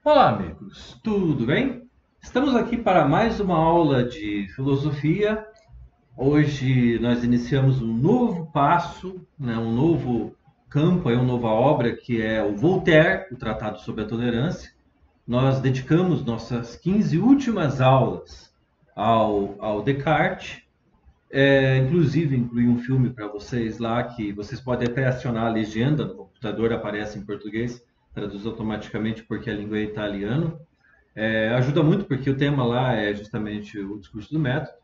Olá, amigos, tudo bem? Estamos aqui para mais uma aula de filosofia. Hoje nós iniciamos um novo passo, né, um novo campo, uma nova obra que é o Voltaire, o Tratado sobre a Tolerância. Nós dedicamos nossas 15 últimas aulas ao Descartes. Inclusive, incluí um filme para vocês lá que vocês podem até acionar a legenda no computador, aparece em português, traduz automaticamente porque a língua é italiano. Ajuda muito porque o tema lá é justamente o discurso do método.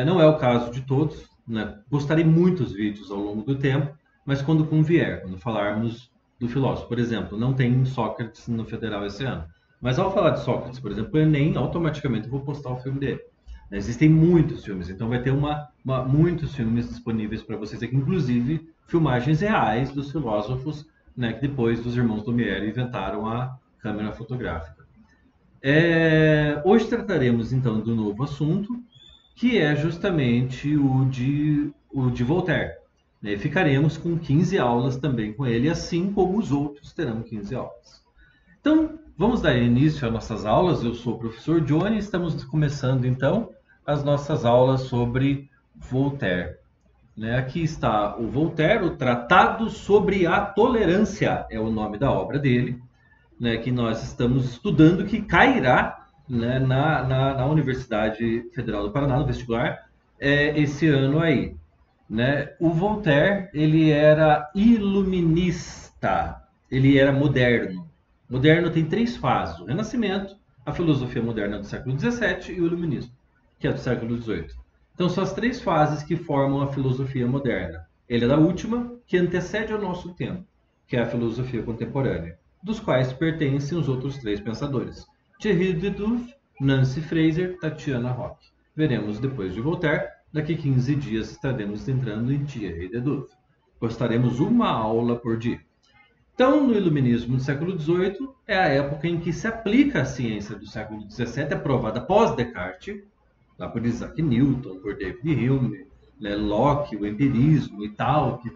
Não é o caso de todos, né? Postarei muitos vídeos ao longo do tempo, mas quando convier, quando falarmos do filósofo. Por exemplo, não tem Sócrates no Federal esse ano. Mas ao falar de Sócrates, por exemplo, o Enem, automaticamente eu vou postar o filme dele. Existem muitos filmes, então vai ter muitos filmes disponíveis para vocês aqui, inclusive filmagens reais dos filósofos, né, que depois dos irmãos Lumière inventaram a câmera fotográfica. Hoje trataremos então do novo assunto, que é justamente o de Voltaire. Ficaremos com 15 aulas também com ele, assim como os outros terão 15 aulas. Então, vamos dar início às nossas aulas. Eu sou o professor Johnny e estamos começando então as nossas aulas sobre Voltaire. Aqui está o Voltaire, o Tratado sobre a Tolerância, é o nome da obra dele, que nós estamos estudando, que cairá, na Universidade Federal do Paraná, no vestibular, esse ano aí. O Voltaire, ele era iluminista, ele era moderno. Moderno tem três fases: o Renascimento, a filosofia moderna do século XVII e o Iluminismo, que é do século XVIII. Então são as três fases que formam a filosofia moderna. Ele é da última, que antecede ao nosso tempo, que é a filosofia contemporânea, dos quais pertencem os outros três pensadores: Thierry de Duve, Nancy Fraser, Tatiana Rock. Veremos depois de Voltaire. Daqui 15 dias estaremos entrando em Thierry de Duve. Postaremos uma aula por dia. Então, no Iluminismo do século XVIII, é a época em que se aplica a ciência do século XVII, aprovada pós Descartes, lá por Isaac Newton, por David Hume, Locke, o empirismo e tal, que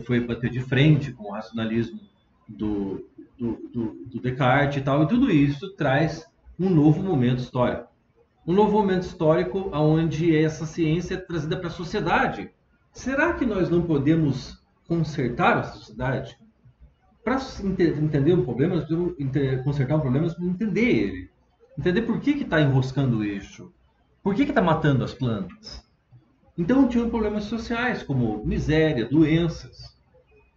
foi bater de frente com o racionalismo do Descartes e tal, e tudo isso traz um novo momento histórico. Um novo momento histórico onde essa ciência é trazida para a sociedade. Será que nós não podemos consertar a sociedade? Para entender um problema, nós precisamos consertar um problema, nós precisamos entender ele. Entender por que está enroscando o eixo. Por que está matando as plantas. Então tinham problemas sociais, como miséria, doenças,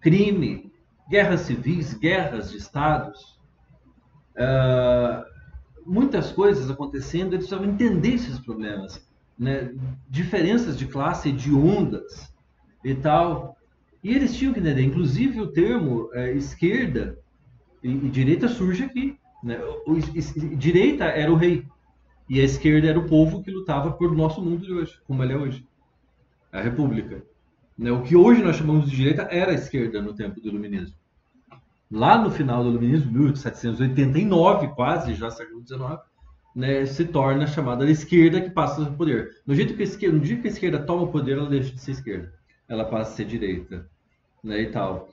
crime, guerras civis, guerras de estados, muitas coisas acontecendo. Eles precisavam entender esses problemas, diferenças de classe, de ondas e tal. E eles tinham que entender, inclusive o termo esquerda e direita surge aqui. Direita era o rei e a esquerda era o povo que lutava por nosso mundo de hoje, como ele é hoje, a república. O que hoje nós chamamos de direita era a esquerda no tempo do iluminismo. Lá no final do iluminismo, 1789, quase já século XIX, se torna a chamada esquerda, que passa o poder. No dia que a esquerda toma o poder, ela deixa de ser esquerda, ela passa a ser direita, e tal.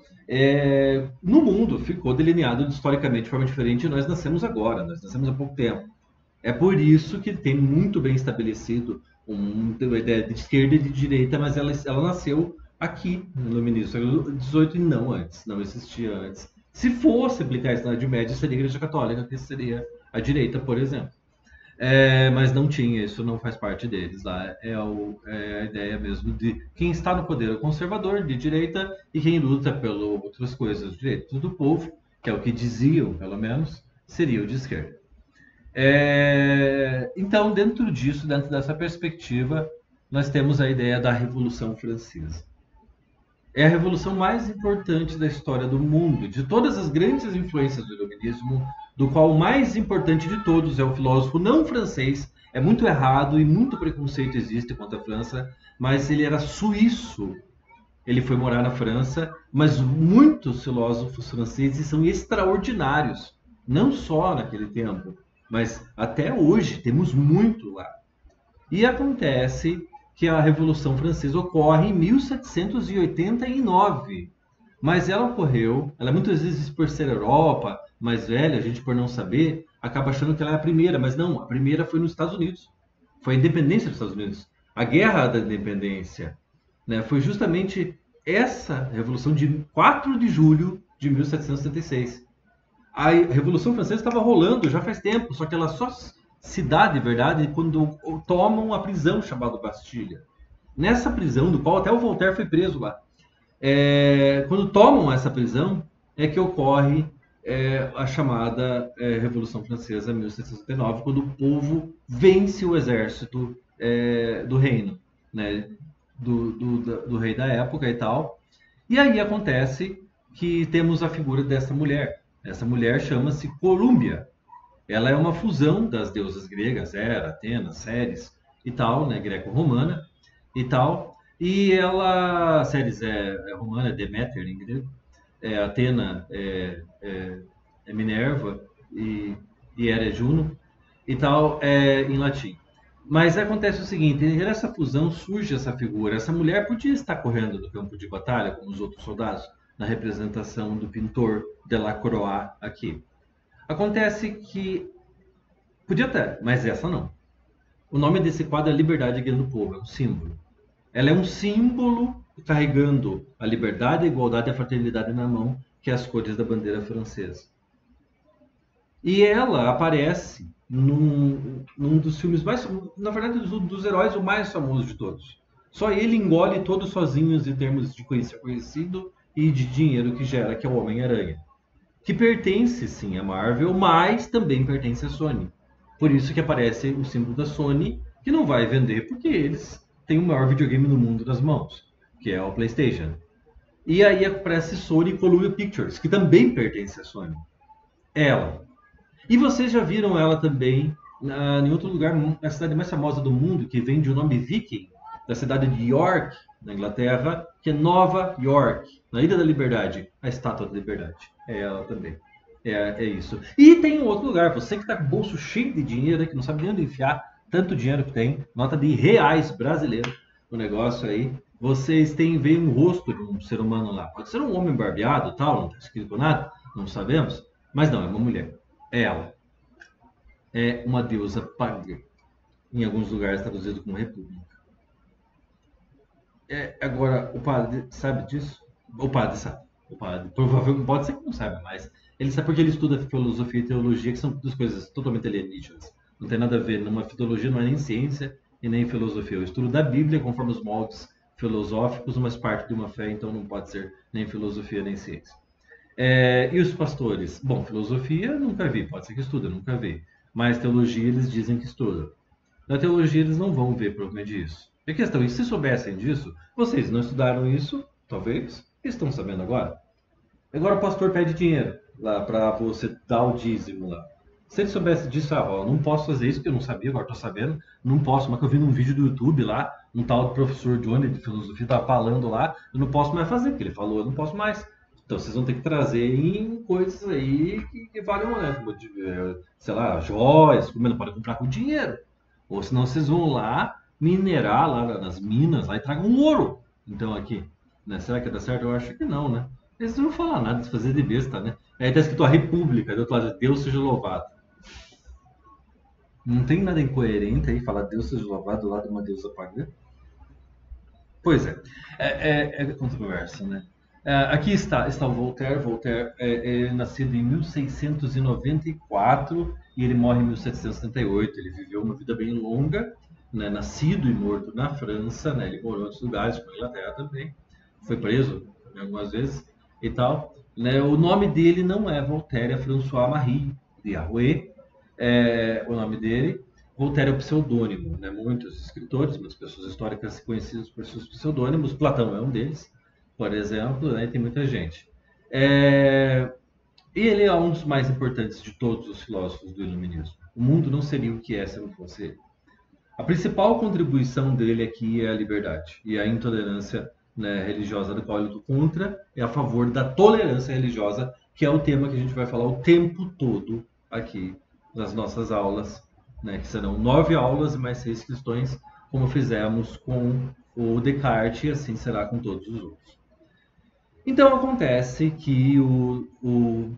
No mundo ficou delineado historicamente de forma diferente, e nós nascemos agora, nós nascemos há pouco tempo. É por isso que tem muito bem estabelecido uma ideia de esquerda e de direita, mas ela nasceu aqui no iluminismo do século XVIII e não antes, não existia antes. Se fosse aplicar isso na Idade Média, seria a Igreja Católica, que seria a direita, por exemplo. Mas não tinha, isso não faz parte deles. Lá é a ideia mesmo de quem está no poder é o conservador, de direita, e quem luta pelas outras coisas, direitos do povo, que é o que diziam, pelo menos, seria o de esquerda. Então, dentro disso, dentro dessa perspectiva, nós temos a ideia da Revolução Francesa. É a revolução mais importante da história do mundo. De todas as grandes influências do iluminismo, do qual o mais importante de todos é o filósofo não francês. É muito errado e muito preconceito existe contra a França, mas ele era suíço. Ele foi morar na França, mas muitos filósofos franceses são extraordinários, não só naquele tempo, mas até hoje temos muito lá. E acontece que a Revolução Francesa ocorre em 1789. Mas ela ocorreu, ela muitas vezes por ser Europa, mais velha, a gente por não saber, acaba achando que ela é a primeira, mas não, a primeira foi nos Estados Unidos. Foi a independência dos Estados Unidos. A Guerra da Independência, né? Foi justamente essa revolução de 4 de julho de 1776. A Revolução Francesa estava rolando já faz tempo, só que ela só se dá de verdade quando tomam a prisão chamada Bastilha. Nessa prisão, do qual até o Voltaire foi preso lá, quando tomam essa prisão, é que ocorre a chamada Revolução Francesa, 1779, quando o povo vence o exército do reino, né, do rei da época e tal. E aí acontece que temos a figura dessa mulher. Essa mulher chama-se Colúmbia. Ela é uma fusão das deusas gregas, Hera, Atena, Ceres e tal, né, greco-romana e tal. E ela, Ceres é romana, é Deméter em grego, Atena é Minerva e Hera é Juno e tal, em latim. Mas acontece o seguinte, nessa fusão surge essa figura. Essa mulher podia estar correndo no campo de batalha, como os outros soldados, na representação do pintor Delacroix aqui. Acontece que podia ter, mas essa não. O nome desse quadro é Liberdade Guiando o Povo, é um símbolo. Ela é um símbolo carregando a liberdade, a igualdade e a fraternidade na mão, que é as cores da bandeira francesa. E ela aparece num dos filmes mais, na verdade, dos heróis o mais famoso de todos. Só ele engole todos sozinhos em termos de conhecido e de dinheiro que gera, que é o Homem-Aranha. Que pertence sim à Marvel, mas também pertence à Sony. Por isso que aparece o símbolo da Sony, que não vai vender porque eles têm o maior videogame no mundo nas mãos, que é o PlayStation. E aí aparece Sony Columbia Pictures, que também pertence à Sony. Ela. E vocês já viram ela também em outro lugar, na cidade mais famosa do mundo, que vem de um nome viking, da cidade de York, na Inglaterra, que é Nova York, na Ilha da Liberdade, a Estátua da Liberdade. É ela também. É isso. E tem um outro lugar, você que está com o bolso cheio de dinheiro, que não sabe nem onde enfiar tanto dinheiro que tem, nota de reais brasileiro, o negócio aí. Vocês têm ver um rosto de um ser humano lá. Pode ser um homem barbeado, tal, não está escrito nada, não sabemos. Mas não, é uma mulher. É ela. É uma deusa pagã. Em alguns lugares traduzido como república. Agora, o padre sabe disso? O padre sabe. O padre provavelmente pode ser que não saiba, mas ele sabe porque ele estuda filosofia e teologia, que são duas coisas totalmente alienígenas. Não tem nada a ver. Numa filologia não é nem ciência e nem filosofia. O estudo da Bíblia, conforme os moldes filosóficos, mas parte de uma fé, então não pode ser nem filosofia nem ciência. E os pastores? Bom, filosofia nunca vi, pode ser que estuda, nunca vi. Mas teologia eles dizem que estudam. Na teologia eles não vão ver provavelmente isso. A questão é, se soubessem disso, vocês não estudaram isso, talvez, estão sabendo agora. Agora o pastor pede dinheiro lá para você dar o dízimo lá. Se ele soubesse disso, ó, não posso fazer isso porque eu não sabia, agora estou sabendo, não posso, mas que eu vi num vídeo do YouTube lá, um tal professor Johnny de filosofia estava falando lá, eu não posso mais fazer, porque ele falou, eu não posso mais. Então vocês vão ter que trazer em coisas aí que valham, né? Sei lá, joias, como não pode comprar com dinheiro. Ou senão vocês vão lá minerar lá nas minas lá e tragam um ouro. Então aqui, né? Será que dá certo? Eu acho que não, né? Eles não vão falar nada, de fazer de besta, né? Aí tá escrito a República, do outro lado, Deus seja louvado. Não tem nada incoerente aí falar Deus seja louvado do lado de uma deusa pagã? Pois é. É controverso, né? Aqui está o Voltaire. Voltaire é nascido em 1694 e ele morre em 1778. Ele viveu uma vida bem longa, né? Nascido e morto na França, né? Ele morou em outros lugares, como na Inglaterra também. Foi preso algumas vezes e tal. Né? O nome dele não é Voltaire, é François-Marie de Arouet, o nome dele. Voltaire é o pseudônimo, né? Muitos escritores, muitas pessoas históricas conhecidas por seus pseudônimos. Platão é um deles, por exemplo, né? Tem muita gente. E ele é um dos mais importantes de todos os filósofos do iluminismo. O mundo não seria o que é se não fosse ele. A principal contribuição dele aqui é a liberdade e a intolerância, né, religiosa, do qual eu luto contra, é a favor da tolerância religiosa, que é o tema que a gente vai falar o tempo todo aqui nas nossas aulas, né, que serão 9 aulas e mais 6 questões, como fizemos com o Descartes, e assim será com todos os outros. Então acontece que o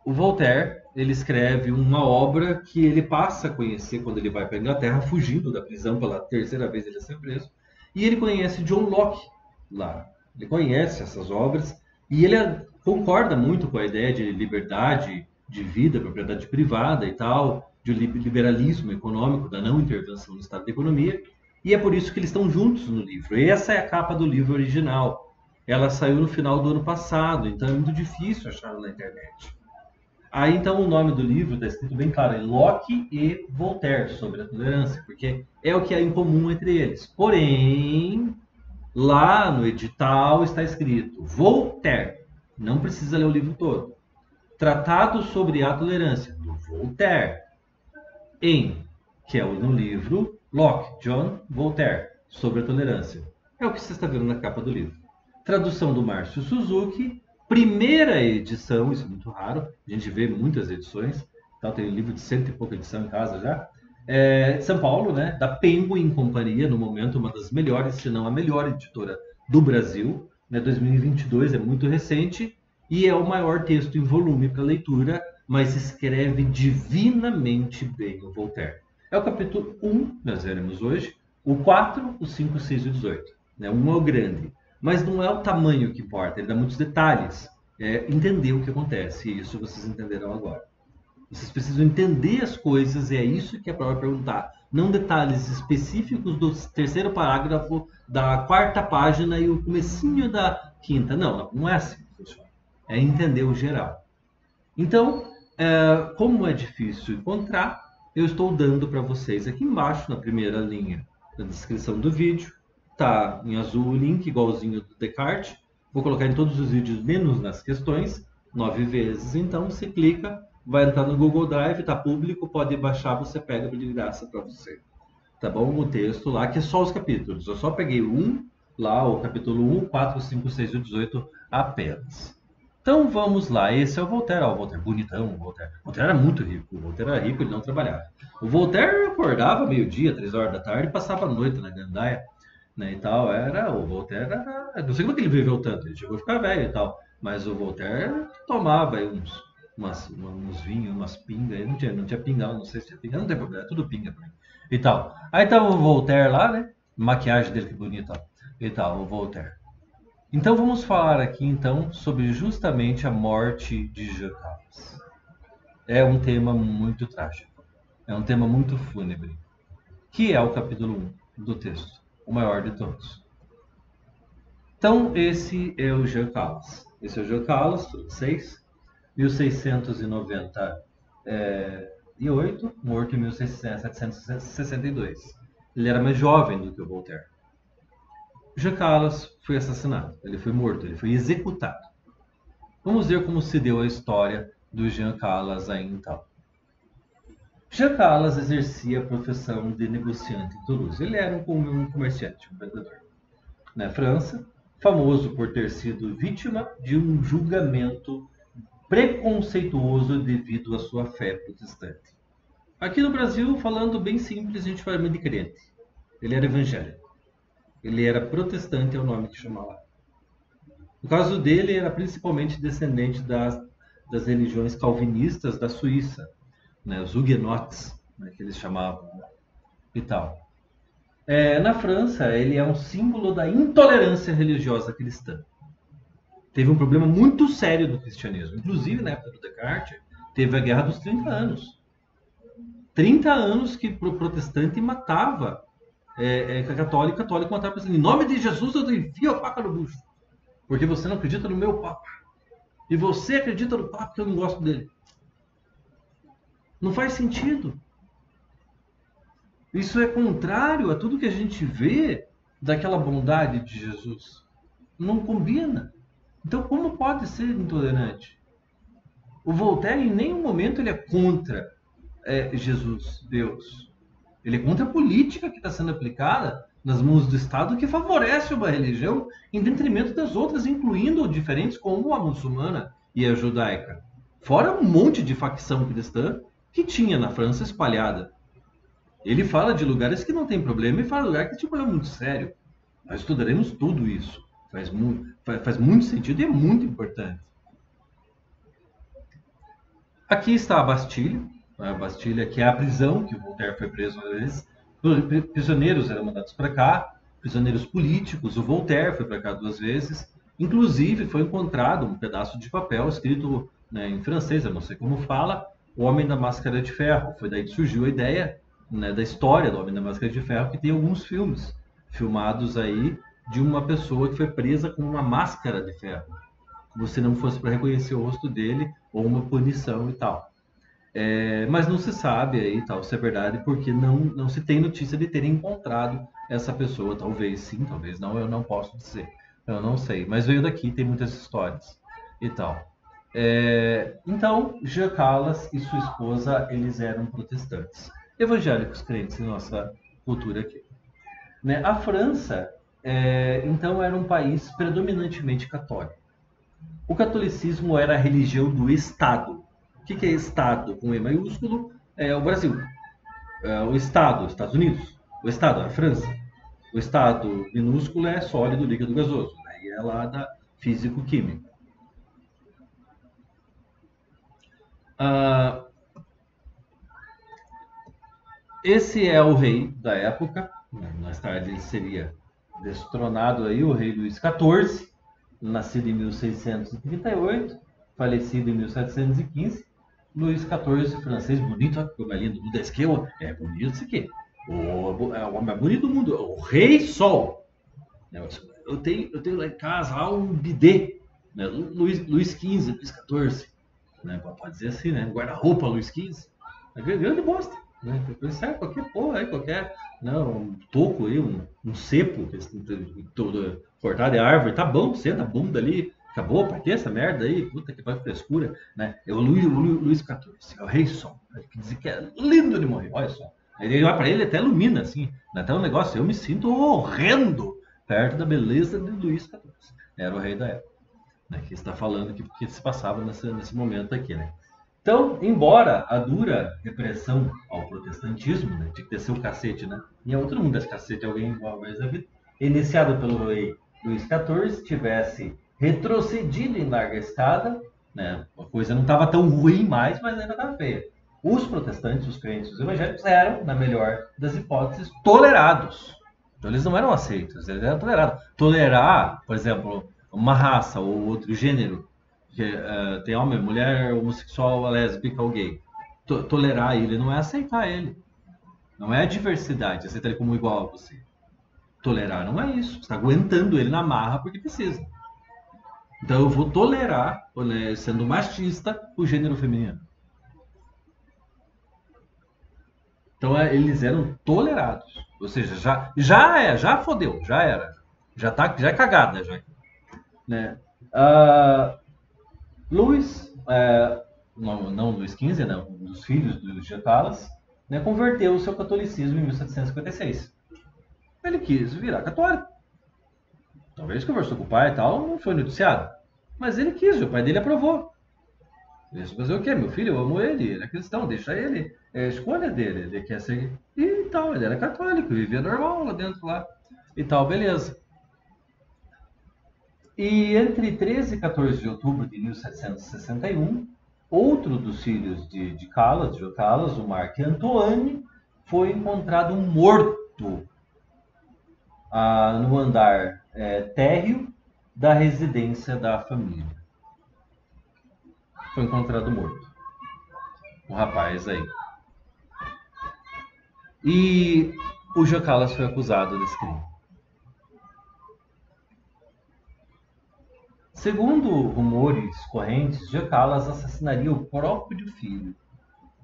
Voltaire, ele escreve uma obra que ele passa a conhecer quando ele vai para a Inglaterra, fugindo da prisão pela terceira vez ele ia ser preso. E ele conhece John Locke lá. Ele conhece essas obras e ele concorda muito com a ideia de liberdade de vida, propriedade privada e tal, de liberalismo econômico, da não intervenção no estado da economia. E é por isso que eles estão juntos no livro. E essa é a capa do livro original. Ela saiu no final do ano passado, então é muito difícil achar na internet. Aí então o nome do livro está escrito bem claro, é Locke e Voltaire, sobre a tolerância, porque é o que há em comum entre eles. Porém, lá no edital está escrito Voltaire, não precisa ler o livro todo. Tratado sobre a tolerância, do Voltaire, que é no livro Locke, John Voltaire, sobre a tolerância. É o que você está vendo na capa do livro. Tradução do Márcio Suzuki, primeira edição, isso é muito raro, a gente vê muitas edições, então tem um livro de 100 e pouca edição em casa já. São Paulo, né, da Penguin Companhia, no momento uma das melhores, se não a melhor editora do Brasil, né, 2022, é muito recente, e é o maior texto em volume para leitura, mas escreve divinamente bem o Voltaire. É o capítulo 1, nós veremos hoje, o 4, o 5, o 6 e o 18. Né? Um é o grande. Mas não é o tamanho que importa, ele dá muitos detalhes. É entender o que acontece, e isso vocês entenderão agora. Vocês precisam entender as coisas, e é isso que a prova vai perguntar. Não detalhes específicos do terceiro parágrafo da quarta página e o comecinho da quinta. Não, não é assim que funciona. É entender o geral. Então, como é difícil encontrar, eu estou dando para vocês aqui embaixo, na primeira linha da descrição do vídeo, tá em azul o link, igualzinho do Descartes. Vou colocar em todos os vídeos, menos nas questões, 9 vezes. Então, você clica, vai entrar no Google Drive, tá público, pode baixar, você pega de graça para você. Tá bom? O texto lá, que é só os capítulos. Eu só peguei lá, o capítulo 1, 4, 5, 6 e 18 apenas. Então, vamos lá. Esse é o Voltaire. Ó, o Voltaire, bonitão, o Voltaire. O Voltaire era muito rico. O Voltaire era rico, ele não trabalhava. O Voltaire acordava meio-dia, 3 horas da tarde, e passava a noite na gandaia. Né, e tal, o Voltaire era, não sei como que ele viveu tanto, ele chegou a ficar velho e tal, mas o Voltaire tomava aí uns vinhos, umas pingas, não tinha pinga, não sei se tinha pinga, não tem problema, é tudo pinga pra mim, e tal. Aí tava o Voltaire lá, né, maquiagem dele que bonita, e tal, o Voltaire. Então vamos falar aqui então sobre justamente a morte de Jean Carlos. É um tema muito trágico, é um tema muito fúnebre, que é o capítulo 1 do texto. O maior de todos. Então, esse é o Jean Carlos. Esse é o Jean Carlos, francês, 1698, morto em 1762. Ele era mais jovem do que o Voltaire. Jean Carlos foi assassinado, ele foi morto, ele foi executado. Vamos ver como se deu a história do Jean Carlos aí então. Jean Carlos exercia a profissão de negociante em Toulouse. Ele era um comerciante, um vendedor. Na França, famoso por ter sido vítima de um julgamento preconceituoso devido à sua fé protestante. Aqui no Brasil, falando bem simples, a gente fala de crente. Ele era evangélico. Ele era protestante, é o nome que chama lá. No caso dele, era principalmente descendente das religiões calvinistas da Suíça. Né, os huguenotes, né, que eles chamavam, e tal. Na França, ele é um símbolo da intolerância religiosa cristã. Teve um problema muito sério do cristianismo. Inclusive, na época do Descartes, teve a Guerra dos 30 anos. 30 anos que o protestante matava católico matava assim, em nome de Jesus eu enfio a faca no bucho. Porque você não acredita no meu Papa. E você acredita no Papa que eu não gosto dele. Não faz sentido. Isso é contrário a tudo que a gente vê daquela bondade de Jesus. Não combina. Então, como pode ser intolerante? O Voltaire, em nenhum momento, ele é contra Jesus, Deus. Ele é contra a política que está sendo aplicada nas mãos do Estado que favorece uma religião em detrimento das outras, incluindo diferentes como a muçulmana e a judaica. Fora um monte de facção cristã que tinha na França espalhada. Ele fala de lugares que não tem problema e fala de lugares que tem problema muito sério. Nós estudaremos tudo isso. Faz muito sentido e é muito importante. Aqui está a Bastilha que é a prisão que o Voltaire foi preso às vezes. Prisioneiros eram mandados para cá, prisioneiros políticos. O Voltaire foi para cá duas vezes. Inclusive foi encontrado um pedaço de papel escrito, né, em francês, eu não sei como fala, O Homem da Máscara de Ferro. Foi daí que surgiu a ideia, né, da história do Homem da Máscara de Ferro, que tem alguns filmes filmados aí de uma pessoa que foi presa com uma máscara de ferro, como se não fosse para reconhecer o rosto dele ou uma punição e tal. Mas não se sabe aí tal se é verdade, porque não se tem notícia de terem encontrado essa pessoa. Talvez sim, talvez não, eu não posso dizer. Eu não sei, mas veio daqui, tem muitas histórias e tal. Então, Jean Calas e sua esposa, eles eram protestantes, evangélicos crentes em nossa cultura aqui. Né? A França, então, era um país predominantemente católico. O catolicismo era a religião do Estado. O que é Estado com E maiúsculo? É o Brasil. O Estado, Estados Unidos. O Estado, a França. O Estado minúsculo é sólido, líquido, gasoso. Aí é lá da físico-química. Esse é o rei da época. Mais tarde ele seria destronado aí, o rei Luís XIV, nascido em 1638, falecido em 1715. Luís XIV, francês, bonito, como é lindo. Do Desqueu, é bonito isso aqui. É o homem mais bonito do mundo, o Rei Sol. Eu tenho lá em casa um bidê, né? Luís XV, Luís XIV. Né? Pode dizer assim, né? Guarda-roupa Luís XV. É grande bosta. Né? Serve qualquer porra aí, qualquer. Não, um toco aí, um cepo, todo cortado de árvore, tá bom, senta a bunda ali, acabou, pra que essa merda aí? Puta que pariu, frescura, né? É o Luís XIV, é o Rei Sol, que diz que é lindo de morrer, olha só. Ele olha pra ele até ilumina, assim, até um negócio, eu me sinto horrendo perto da beleza de Luís XIV. Era o rei da época, né? Que está falando que se passava nesse momento aqui, né? Então, embora a dura repressão ao protestantismo, né, de que descer o cacete, né? E é outro mundo esse cacete, alguém igual vez a vida, iniciado pelo rei Luís XIV, tivesse retrocedido em larga escada, né? A coisa não estava tão ruim mais, mas ainda estava feia. Os protestantes, os crentes, os evangélicos eram, na melhor das hipóteses, tolerados. Então eles não eram aceitos, eles eram tolerados. Tolerar, por exemplo, uma raça ou outro gênero, que tem homem, mulher, homossexual, lésbica ou gay. Tolerar ele não é aceitar ele. Não é a diversidade, aceitar ele como igual a você. Tolerar não é isso. Você está aguentando ele na marra porque precisa. Então eu vou tolerar, sendo machista, o gênero feminino. Então eles eram tolerados. Ou seja, já fodeu, já era. Já é cagada. Já, né? Luís, não Luís XV, não, um dos filhos do Jean Calas, né, converteu o seu catolicismo em 1756. Ele quis virar católico. Talvez conversou com o pai e tal, não foi noticiado. Mas ele quis, o pai dele aprovou. Ele disse, fazer o quê? Meu filho, eu amo ele é cristão, deixa ele. É a escolha dele, ele quer ser. E tal, ele era católico, vivia normal lá dentro lá. E tal, beleza. E entre 13 e 14 de outubro de 1761, outro dos filhos de Calas, de Calas, o Marc Antoine, foi encontrado morto no andar térreo da residência da família. Foi encontrado morto. O rapaz aí. E o Jean Calas foi acusado desse crime. Segundo rumores correntes, Jean Calas assassinaria o próprio filho,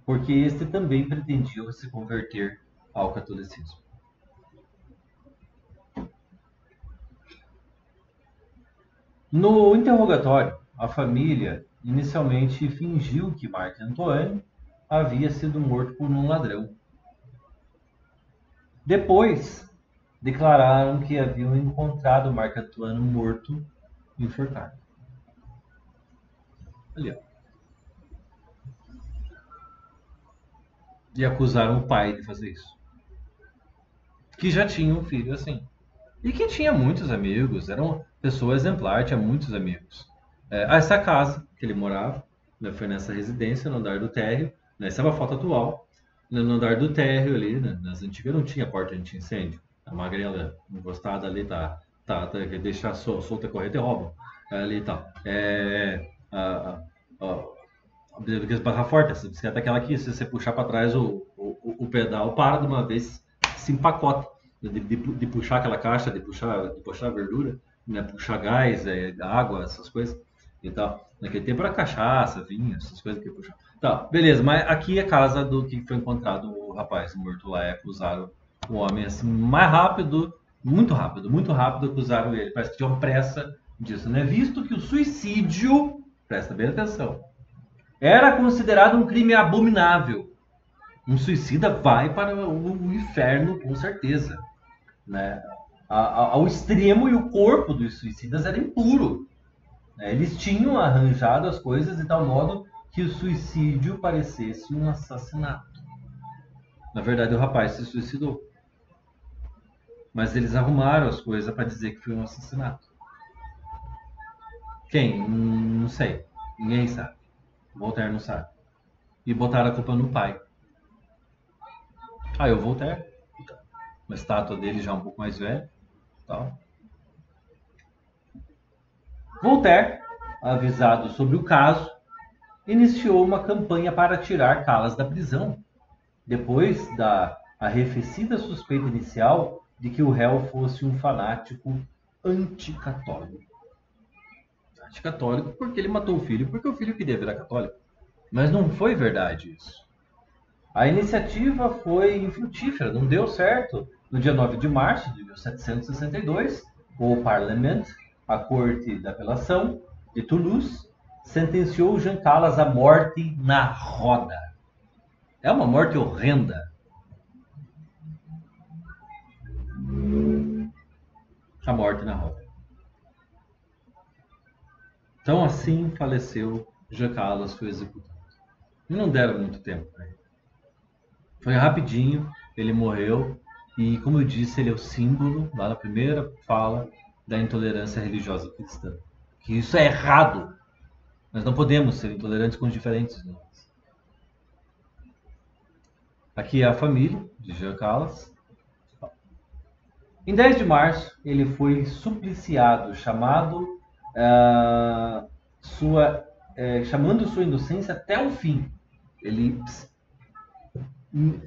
porque este também pretendia se converter ao catolicismo. No interrogatório, a família inicialmente fingiu que Marc Antoine havia sido morto por um ladrão. Depois, declararam que haviam encontrado Marc Antoine morto, enforcado. Ali, ó. E acusaram o pai de fazer isso. Que já tinha um filho assim. E que tinha muitos amigos. Era um pessoa exemplar, tinha muitos amigos. Essa casa que ele morava, né, foi nessa residência, no andar do térreo, né, essa é uma foto atual, no andar do térreo ali, né, nas antigas não tinha porta anti-incêndio. A magrela encostada ali que deixar solta correr e roubam. Ali e tal. Porque barra forte, essa bicicleta é aquela que se você puxar para trás o pedal para de uma vez, se empacota. De puxar aquela caixa, de puxar verdura, né? Puxar gás, água, essas coisas e tal. Naquele tempo era cachaça, vinho, essas coisas que puxavam. Tá, beleza, mas aqui é a casa do que foi encontrado o rapaz morto lá. Acusaram o homem assim, mais rápido, muito rápido acusaram ele. Parece que tinham pressa disso, né? Visto que o suicídio, presta bem atenção, era considerado um crime abominável. Um suicida vai para o inferno, com certeza. Né? Ao extremo, e o corpo dos suicidas era impuro. Né? Eles tinham arranjado as coisas de tal modo que o suicídio parecesse um assassinato. Na verdade, o rapaz se suicidou. Mas eles arrumaram as coisas para dizer que foi um assassinato. Quem? Não sei. Ninguém sabe. Voltaire não sabe. E botaram a culpa no pai. O Voltaire, uma estátua dele já um pouco mais velho. Tal. Voltaire, avisado sobre o caso, iniciou uma campanha para tirar Calas da prisão, depois da arrefecida suspeita inicial de que o réu fosse um fanático anticatólico. Anticatólico porque ele matou o filho, porque o filho queria virar católico. Mas não foi verdade isso. A iniciativa foi infrutífera, não deu certo. No dia 9 de março de 1762, o Parlement, a Corte da Apelação de Toulouse, sentenciou Jean Calas à morte na roda. É uma morte horrenda. A morte na roda. Então assim faleceu Jean Calas, foi executado. E não deram muito tempo para ele. Foi rapidinho, ele morreu. E como eu disse, ele é o símbolo, lá na primeira fala, da intolerância religiosa cristã. Que isso é errado. Nós não podemos ser intolerantes com os diferentes de nós. Aqui é a família de Jean Calas. Em 10 de março, ele foi supliciado, chamando sua inocência até o fim.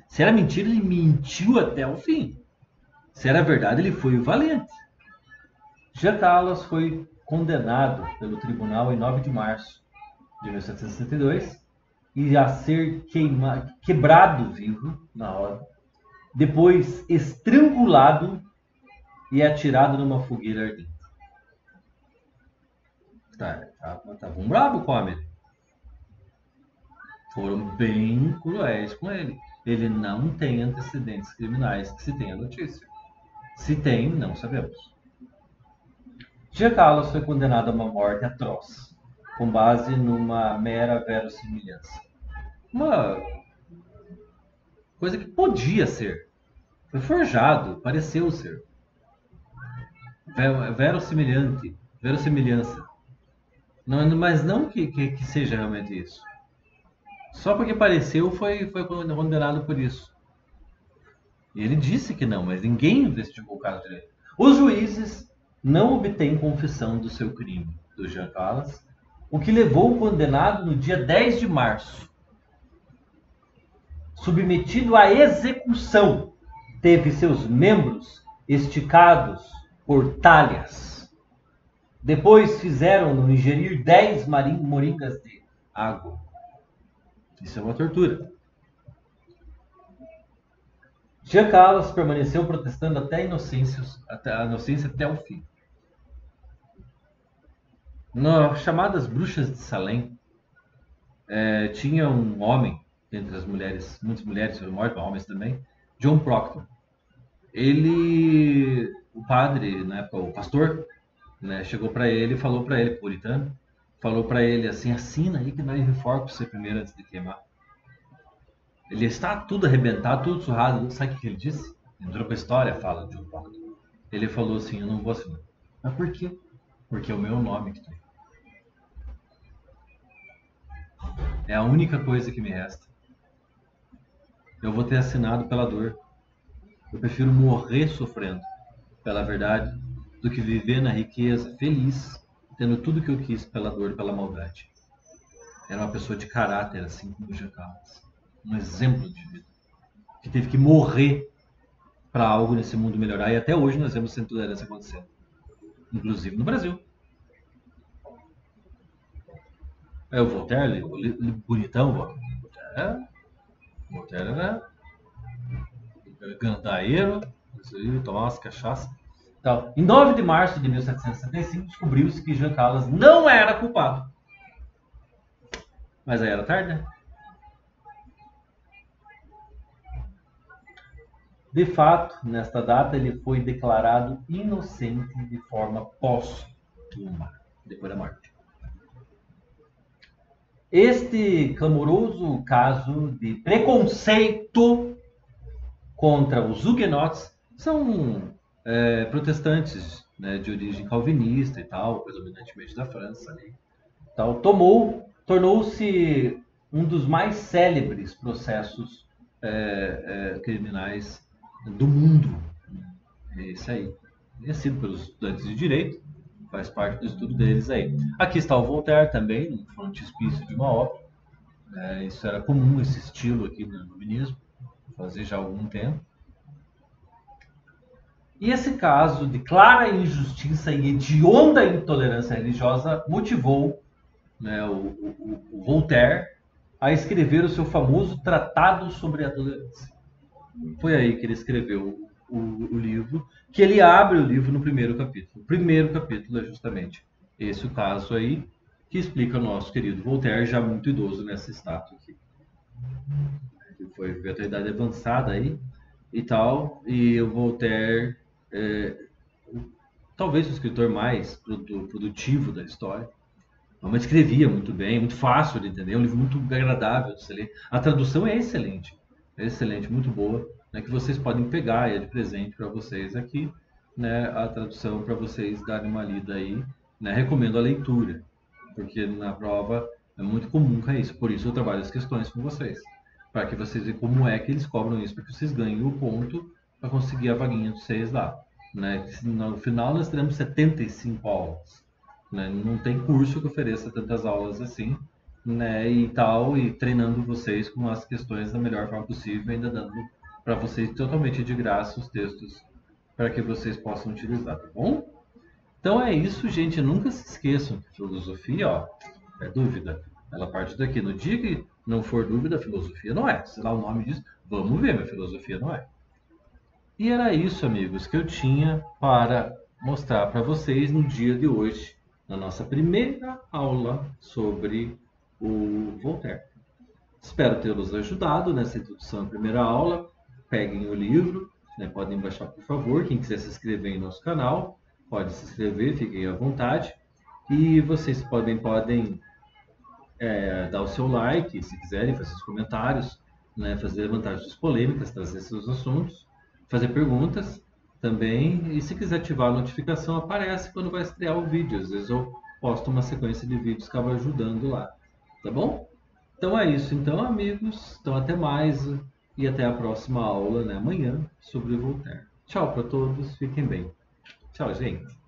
Se era mentira, ele mentiu até o fim. Se era verdade, ele foi valente. Jean Calas foi condenado pelo tribunal em 9 de março de 1762 e a ser quebrado vivo na hora, depois estrangulado e atirado numa fogueira ardente. Tava um brabo com ele. Foram bem cruéis com ele. Ele não tem antecedentes criminais que se tenha notícia. Se tem, não sabemos. Jean Calas foi condenado a uma morte atroz, com base numa mera verossimilhança. Uma coisa que podia ser. Foi forjado, pareceu ser. Verossimilhança. Não, mas não que seja realmente isso. Só porque pareceu, foi condenado por isso. E ele disse que não, mas ninguém investigou o caso dele. Os juízes não obtêm confissão do seu crime, do Jean Calas, o que levou o condenado no dia 10 de março, submetido à execução, teve seus membros esticados por talhas. Depois fizeram-no ingerir 10 moringas de água. Isso é uma tortura. Jean Calas permaneceu protestando até a inocência até o fim. Nas chamadas bruxas de Salem, tinha um homem, entre as mulheres, muitas mulheres foram mortas, homens também, John Proctor. Ele, o padre, na época, o pastor, né, chegou para ele e falou para ele, puritano, falou para ele assim, assina aí que nós reformamos você primeiro antes de queimar. Ele está tudo arrebentado, tudo surrado. Sabe o que ele disse? Entrou para a história, fala de John Proctor. Ele falou assim, eu não vou assinar. Mas por quê? Porque é o meu nome que tem. É a única coisa que me resta. Eu vou ter assinado pela dor. Eu prefiro morrer sofrendo pela verdade do que viver na riqueza, feliz, tendo tudo que eu quis pela dor e pela maldade. Era uma pessoa de caráter, assim como o Jean Carlos. Um exemplo de vida. Que teve que morrer para algo nesse mundo melhorar. E até hoje nós vemos essa intolerância acontecendo. Inclusive no Brasil. É o Voltaire, bonitão, Voltaire era gandaeiro, tomava umas cachaças. Então, em 9 de março de 1775, descobriu-se que Jean Carlos não era culpado. Mas aí era tarde, né? De fato, nesta data, ele foi declarado inocente de forma póstuma, depois da morte. Este clamoroso caso de preconceito contra os huguenotes são protestantes, né, de origem calvinista e tal, predominantemente da França. Ali, tal, tornou-se um dos mais célebres processos criminais do mundo. É isso aí. Conhecido pelos estudantes de direito, faz parte do estudo deles aí. Aqui está o Voltaire também, no frontispício de uma obra. Isso era comum, esse estilo aqui no iluminismo, fazer já há algum tempo. E esse caso de clara injustiça e hedionda intolerância religiosa motivou, né, o Voltaire a escrever o seu famoso Tratado sobre a Tolerância. Foi aí que ele escreveu o livro, que ele abre o livro no primeiro capítulo. O primeiro capítulo é justamente esse o caso aí, que explica o nosso querido Voltaire, já muito idoso nessa estátua aqui. Ele foi ver a idade avançada aí e tal, e o Voltaire talvez o escritor mais produtivo da história. Mas escrevia muito bem, muito fácil de entender, é um livro muito agradável de se ler. A tradução é excelente, muito boa, né, que vocês podem pegar, é de presente para vocês aqui, né, a tradução para vocês darem uma lida aí, né, recomendo a leitura, porque na prova é muito comum que é isso, por isso eu trabalho as questões com vocês, para que vocês vejam como é que eles cobram isso, para que vocês ganhem o ponto para conseguir a vaguinha de vocês lá. Né? No final nós teremos 75 aulas. Né? Não tem curso que ofereça tantas aulas assim, né? E tal, e treinando vocês com as questões da melhor forma possível, ainda dando para vocês totalmente de graça os textos para que vocês possam utilizar, tá bom? Então é isso, gente. Nunca se esqueçam que filosofia, ó, é dúvida. Ela parte daqui. No dia que não for dúvida, filosofia não é. Se lá o nome diz, vamos ver, mas filosofia não é. E era isso, amigos, que eu tinha para mostrar para vocês no dia de hoje, na nossa primeira aula sobre o Voltaire. Espero tê-los ajudado nessa introdução à primeira aula. Peguem o livro, né, podem baixar por favor. Quem quiser se inscrever em nosso canal, pode se inscrever, fiquem à vontade. E vocês podem dar o seu like, se quiserem, fazer os comentários, né, fazer levantagens polêmicas, trazer seus assuntos, fazer perguntas também. E se quiser ativar a notificação, aparece quando vai estrear o vídeo. Às vezes eu posto uma sequência de vídeos que acaba ajudando lá. Tá bom? Então é isso, então, amigos. Então até mais e até a próxima aula, né, amanhã, sobre Voltaire. Tchau para todos, fiquem bem. Tchau, gente.